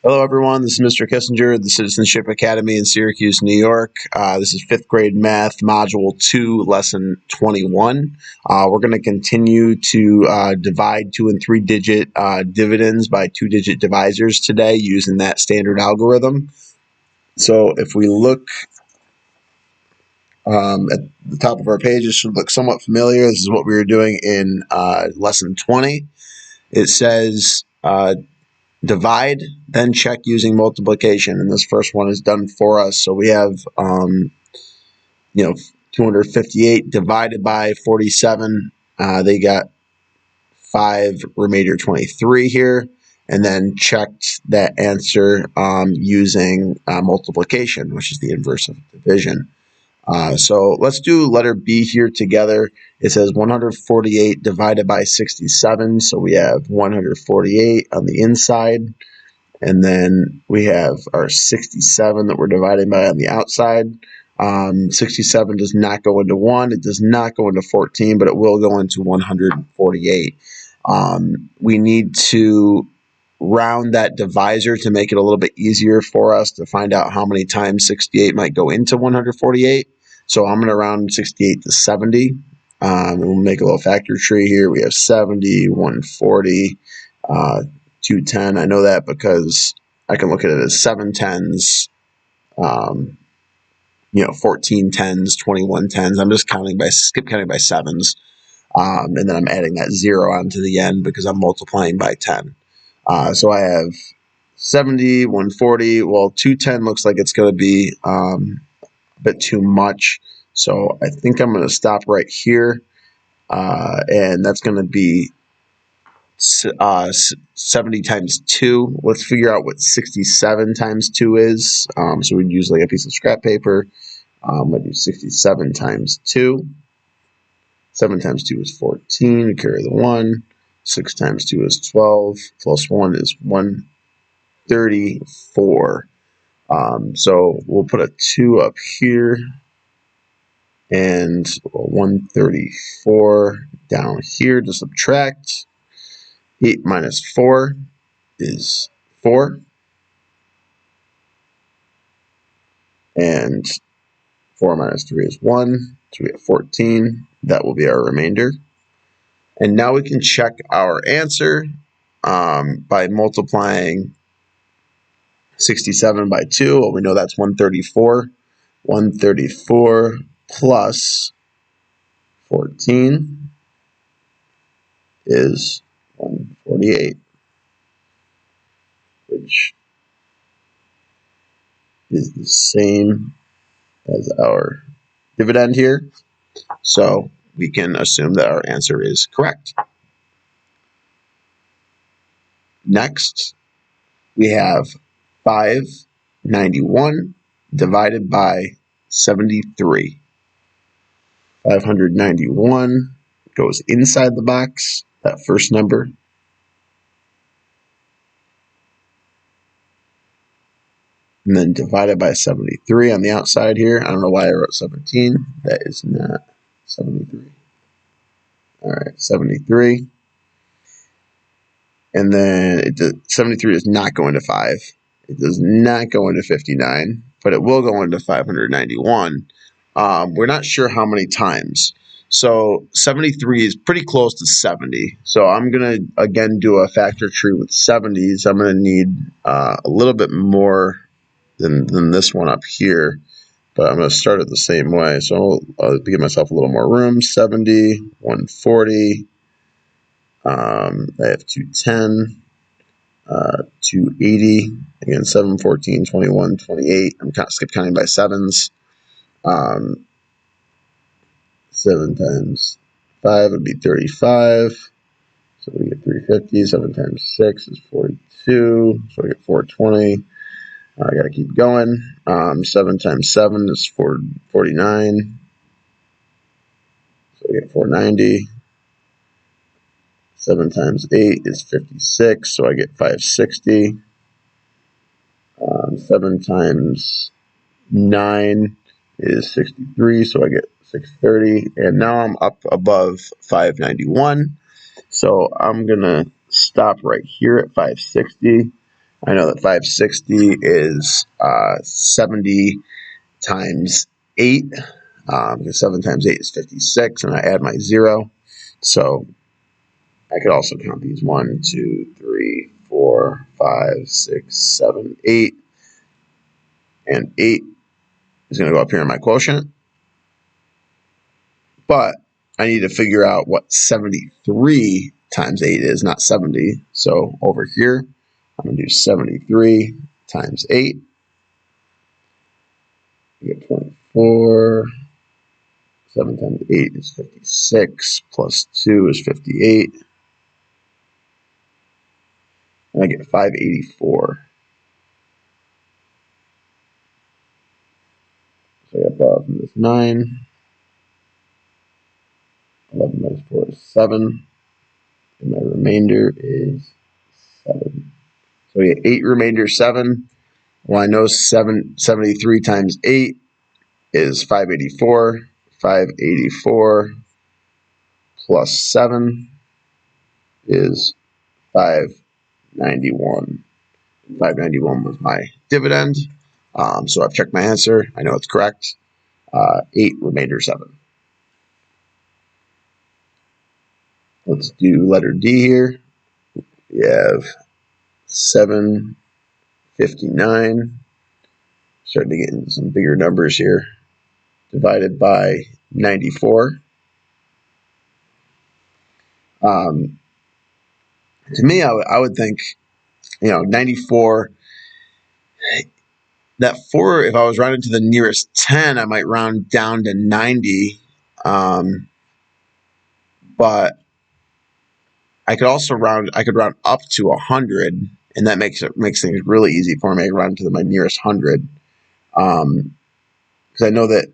Hello, everyone. This is Mr. Kissinger of the Citizenship Academy in Syracuse, New York. This is 5th grade math, module 2, lesson 21. We're going to continue to divide 2 and 3 digit dividends by 2-digit divisors today using that standard algorithm. So if we look at the top of our page, it should look somewhat familiar. This is what we were doing in lesson 20. It says divide, then check using multiplication. And this first one is done for us. So we have, 258 divided by 47. They got 5 remainder 23 here. And then checked that answer using multiplication, which is the inverse of division. So let's do letter B here together. It says 148 divided by 67. So we have 148 on the inside. And then we have our 67 that we're dividing by on the outside. 67 does not go into 1. It does not go into 14, but it will go into 148. We need to round that divisor to make it a little bit easier for us to find out how many times 68 might go into 148. So I'm going to round 68 to 70. And we'll make a little factor tree here. We have 70, 140, 210. I know that because I can look at it as 7 tens, 14 tens, 21 tens. I'm just skip counting by sevens. And then I'm adding that 0 onto the end because I'm multiplying by 10. So I have 70, 140. Well, 210 looks like it's going to be a bit too much. So I think I'm going to stop right here. And that's going to be 70 times 2. Let's figure out what 67 times 2 is. So we'd use like a piece of scrap paper. I'm going to do 67 times 2. 7 times 2 is 14. We carry the 1. 6 times 2 is 12. Plus 1 is 134. So we'll put a 2 up here. And 134 down here to subtract. 8 minus 4 is 4. And 4 minus 3 is 1. So we have 14. That will be our remainder. And now we can check our answer by multiplying 67 by 2. Well, we know that's 134. 134 plus 14 is 148, which is the same as our dividend here. So we can assume that our answer is correct. Next, we have 591 divided by 73. 591 goes inside the box, that first number. And then divided by 73 on the outside here. I don't know why I wrote 17. That is not 73. All right, 73. And then 73 does not go into 5. It does not go into 59, but it will go into 591. We're not sure how many times. So 73 is pretty close to 70. So I'm going to, again, do a factor tree with 70s. I'm going to need a little bit more than this one up here. But I'm going to start it the same way. So I'll give myself a little more room. 70, 140. I have 210. 280. Again, 7, 14, 21, 28. I'm skip counting by sevens. 7 times 5 would be 35. So we get 350. 7 times 6 is 42. So we get 420. I got to keep going. 7 times 7 is 49. So we get 490. 7 times 8 is 56. So I get 560. 7 times 9 is 63. So I get 630. And now I'm up above 591. So I'm going to stop right here at 560. I know that 560 is 70 times 8, because 7 times 8 is 56, and I add my 0. So I could also count these 1, 2, 3, 4, 5, 6, 7, 8. And 8 is going to go up here in my quotient. But I need to figure out what 73 times 8 is, not 70. So over here, I'm going to do 73 times 8. You get 24. 7 times 8 is 56. Plus 2 is 58. And I get 584. So I got that from this 9. 11 minus 4 is 7. And my remainder is 7. So we get 8 remainder 7. Well, I know 73 times 8 is 584. 584 plus 7 is 591. 591 was my dividend. So I've checked my answer. I know it's correct. 8 remainder 7. Let's do letter D here. We have 759. Starting to get into some bigger numbers here. Divided by 94. To me, I would think, 94, that 4, if I was rounding to the nearest 10, I might round down to 90. But I could also round up to 100, and that makes things really easy for me. I round to my nearest 100. Because I know that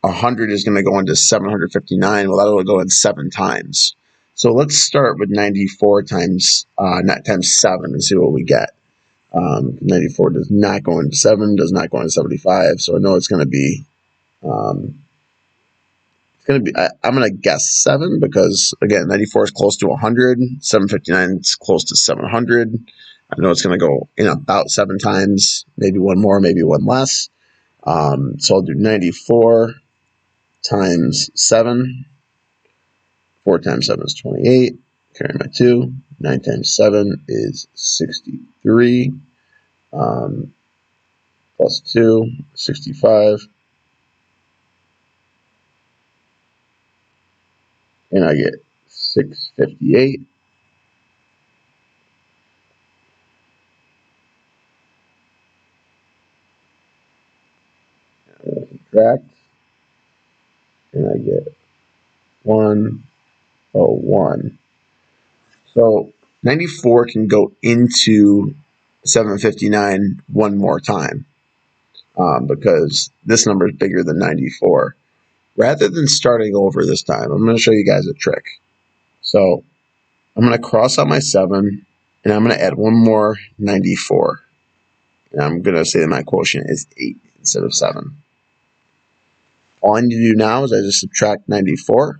100 is going to go into 759. Well, that'll go in 7 times. So let's start with 94 times 7 and see what we get. 94 does not go into 7, does not go into 75. So I know it's going to be, I'm going to guess 7 because, again, 94 is close to 100. 759 is close to 700. I know it's going to go in about 7 times, maybe one more, maybe one less. So I'll do 94 times 7. 4 times 7 is 28. Carry my 2. 9 times 7 is 63. Plus 2, 65. And I get 658. And I subtract. And I get 101. So 94 can go into 759 one more time because this number is bigger than 94. Rather than starting over this time, I'm going to show you guys a trick. So I'm going to cross out my 7, and I'm going to add one more 94. And I'm going to say that my quotient is 8 instead of 7. All I need to do now is I just subtract 94.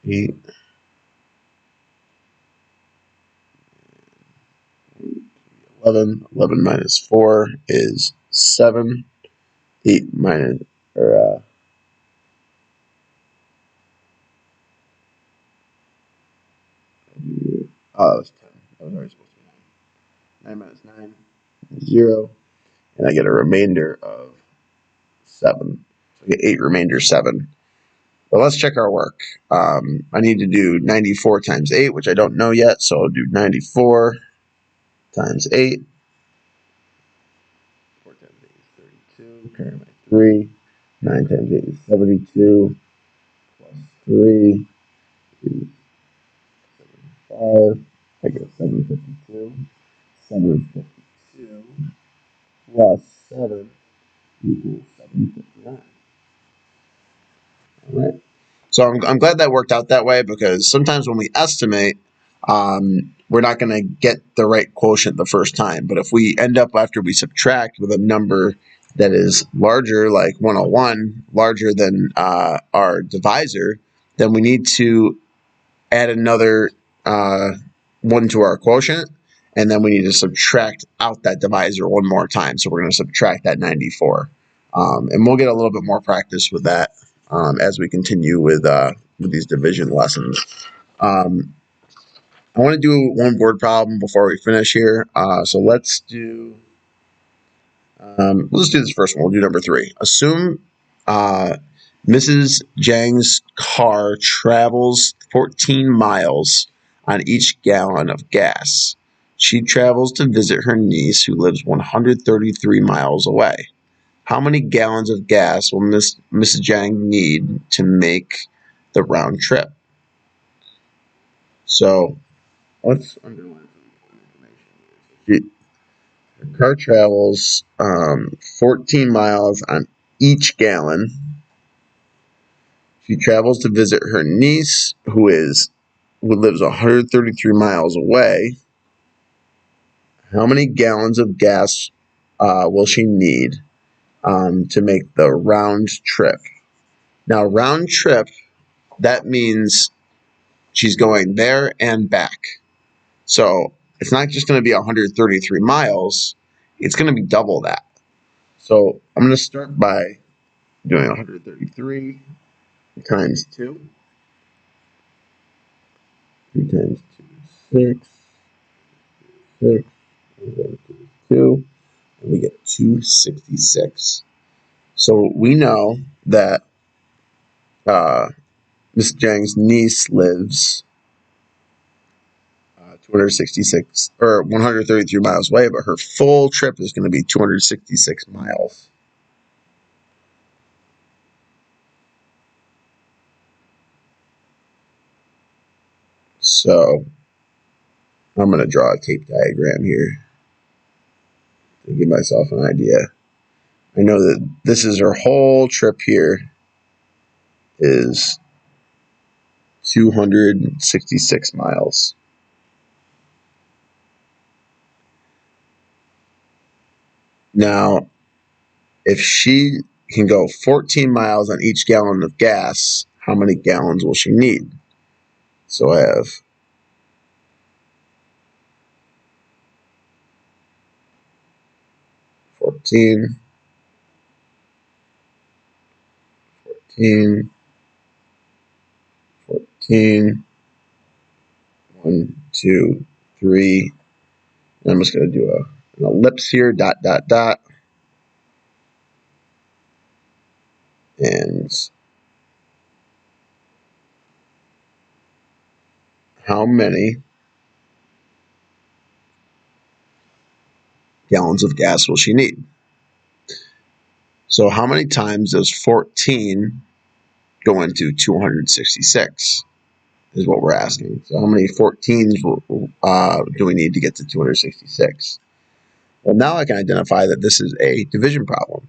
Eight. 11. 11 minus 4 is 7. 8 minus, or, that was 10. That was already supposed to be 9. 9 minus 9 is 0. And I get a remainder of 7. So I get 8 remainder 7. Well, let's check our work. I need to do 94 times 8, which I don't know yet, so I'll do 94 times 8. 4 times 8 is 32. Carry my 3. 9 times 8 is 72. Plus 3 is 75. I get 752. 752 plus 7 equals 759. All right. So I'm glad that worked out that way because sometimes when we estimate, we're not going to get the right quotient the first time. But if we end up after we subtract with a number that is larger, like 101, larger than our divisor, then we need to add another one to our quotient, and then we need to subtract out that divisor one more time. So we're going to subtract that 94. And we'll get a little bit more practice with that as we continue with these division lessons. I want to do one word problem before we finish here. So let's do this first one. We'll do number 3. Assume Mrs. Zhang's car travels 14 miles on each gallon of gas. She travels to visit her niece who lives 133 miles away. How many gallons of gas will Mrs. Zhang need to make the round trip? So let's underline some information. Her car travels 14 miles on each gallon. She travels to visit her niece, who lives 133 miles away. How many gallons of gas will she need to make the round trip? Now, round trip, that means she's going there and back. So it's not just going to be 133 miles. It's going to be double that. So I'm going to start by doing 133 times 2. 3 times 2 is 6. 6. And then 2. And we get 266. So we know that Miss Zhang's niece lives 266 or 133 miles away, but her full trip is going to be 266 miles. So I'm going to draw a tape diagram here to give myself an idea. I know that this is her whole trip here is 266 miles. Now, if she can go 14 miles on each gallon of gas, how many gallons will she need? So I have 14, 14, 14, 1, 2, 3. And I'm just going to do an ellipse here, dot, dot, dot. And how many gallons of gas will she need? So how many times does 14 go into 266 is what we're asking. So how many 14s do we need to get to 266? Well, now I can identify that this is a division problem.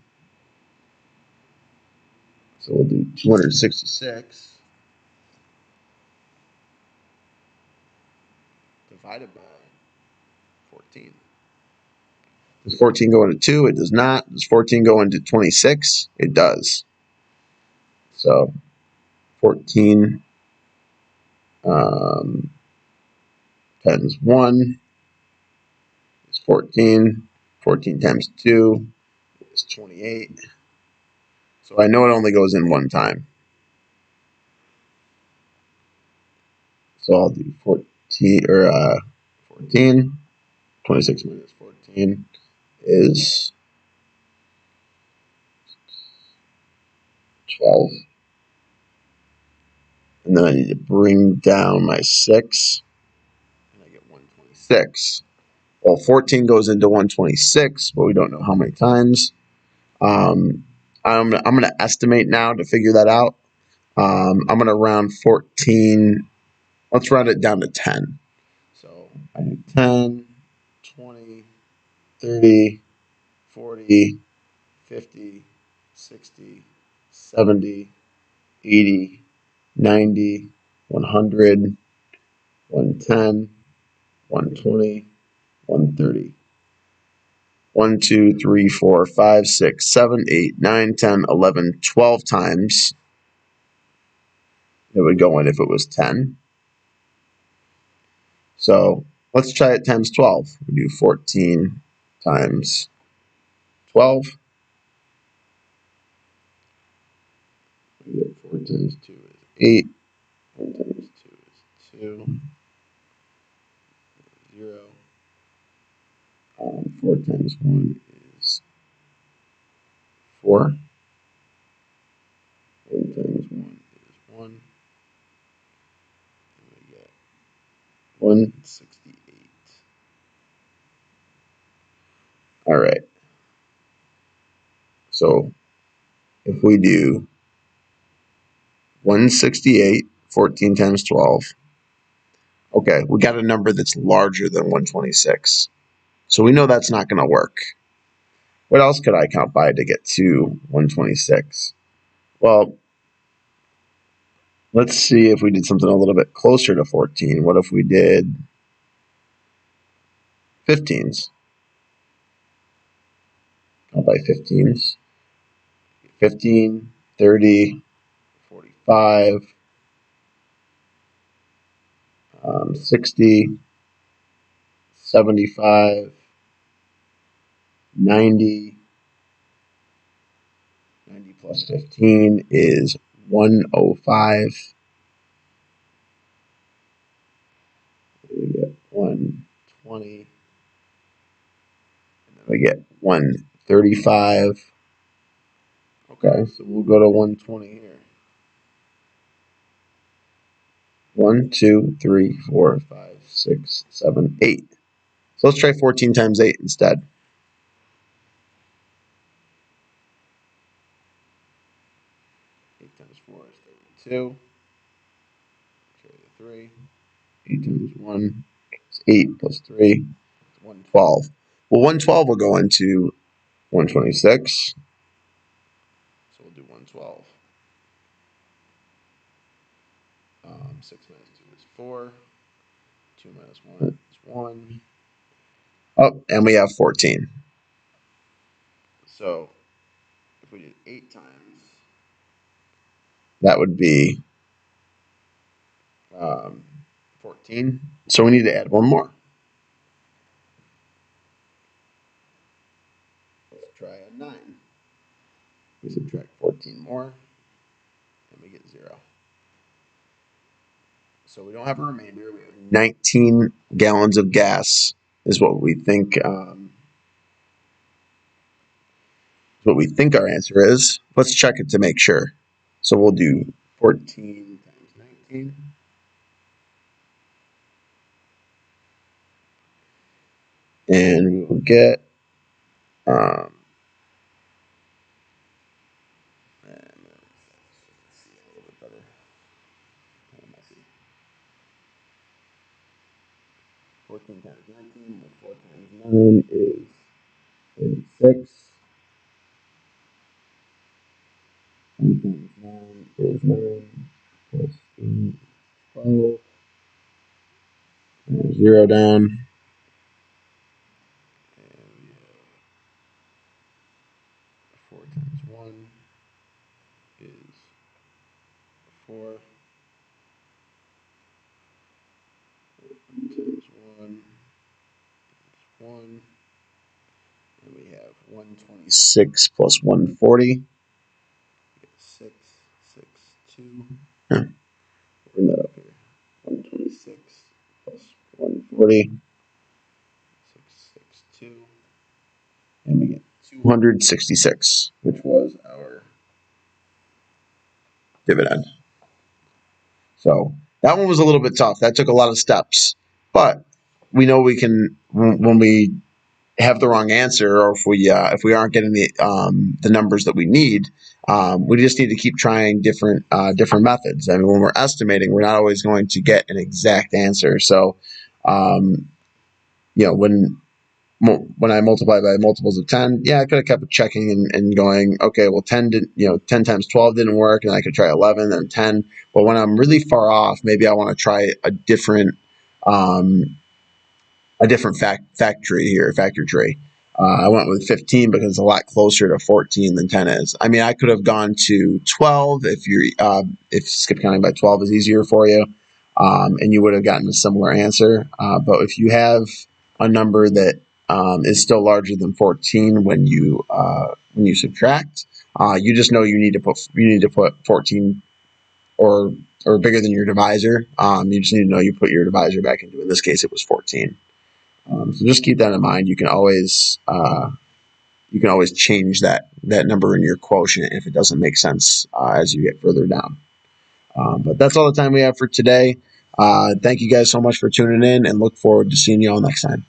So we'll do 266 divided by 14. Does 14 go into 2? It does not. Does 14 go into 26? It does. So 14 times 1 is 14. 14 times 2 is 28. So I know it only goes in one time. So I'll do 14, 26 minus 14 is 12. And then I need to bring down my 6, and I get 126. Well, 14 goes into 126, but we don't know how many times. I'm going to estimate now to figure that out. I'm going to round 14. Let's round it down to 10. So I do 10, 20, 30, 40, 50, 60, 70, 80, 90, 100, 110, 120, 130. 1, 2, 3, 4, 5, 6, 7, 8, 9, 10, 11, 12 times it would go in if it was 10. So let's try it times 12. We do 14 times 12. 4 times 2 is 8. 4 times 2 is 2. 0. 4 times 1 is 4. 1 times 1 is 1. And we get 168. All right. So if we do 168, 14 times 12. Okay, we got a number that's larger than 126. So we know that's not going to work. What else could I count by to get to 126? Well, let's see if we did something a little bit closer to 14. What if we did 15s? Count by 15s. 15, 30, 45, 60, 75, 90. 90 plus 15 is 105. We get 120. And then we get 135. Okay, so we'll go to 120 here. 1, 2, 3, 4, 5, 6, 7, 8. So let's try 14 times 8 instead. 8 times 4 is 32. Carry the 3. 8 times 1 is 8 plus 3 is 112. Well, 112 will go into 126. So we'll do 112. 6 minus 2 is 4. 2 minus 1 is 1. Oh, and we have 14. So if we did 8 times, that would be 14. So we need to add one more. Let's try a 9. We subtract 14 more, and we get 0. So we don't have a remainder. We have 19 gallons of gas is what we think our answer is. Let's check it to make sure. So we'll do 14 times 19. And we will get 14 times 19 plus 4 times 9 is 36. 1 times 9 is 9 plus 3 is 12. And 0 down. And we have 4 times 1 is 4. 1 times 1 is 1. And we have 126 plus 140. We get 6, 6, 2. Huh. Bring that up here. 126 plus 140. 6, 6, 2. And we get 266, which was our dividend. So that one was a little bit tough. That took a lot of steps. But we know we can, when we have the wrong answer, or if we aren't getting the numbers that we need, we just need to keep trying different methods. I mean, when we're estimating, we're not always going to get an exact answer. So, when I multiply by multiples of 10, yeah, I could have kept checking and going, okay, well, 10 times 12 didn't work, and I could try 11, then 10. But when I'm really far off, maybe I want to try a different factor tree. I went with 15 because it's a lot closer to 14 than 10 is. I mean, I could have gone to 12 if skip counting by 12 is easier for you, and you would have gotten a similar answer. But if you have a number that is still larger than 14 when you subtract, you just know you need to put 14 or bigger than your divisor. You just need to know you put your divisor back into. In this case, it was 14. So just keep that in mind. You can always change that number in your quotient if it doesn't make sense as you get further down. But that's all the time we have for today. Thank you guys so much for tuning in, and look forward to seeing you all next time.